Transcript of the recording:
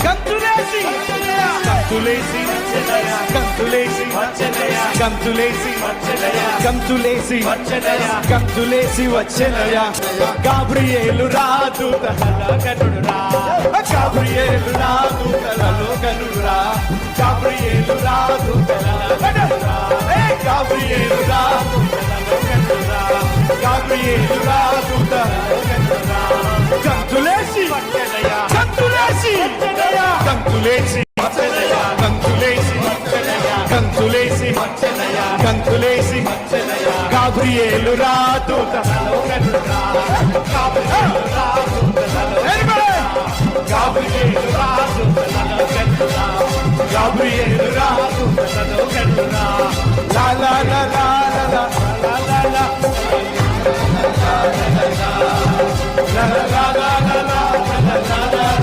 గంతులేసి గంతులేసి గంతులేసి గంతులేసి గంతులేసి వచ్చెనయా Gabriel రాదూతలలో గనుడురా Gabriel రాదూతలలో గనుడురా Gabriel రాదూతలలో గనుడురా Gabriel రాదూతలలో గనుడురా Gabriel రాదూతలలో గనుడురా గంతులేసి గంతులేసి గంతులేసి గంతులేసి గంతులేసి గంతులేసి Gabriel రాదూతలలో గనుడురా Gabriel రాదూతలలో Gabriel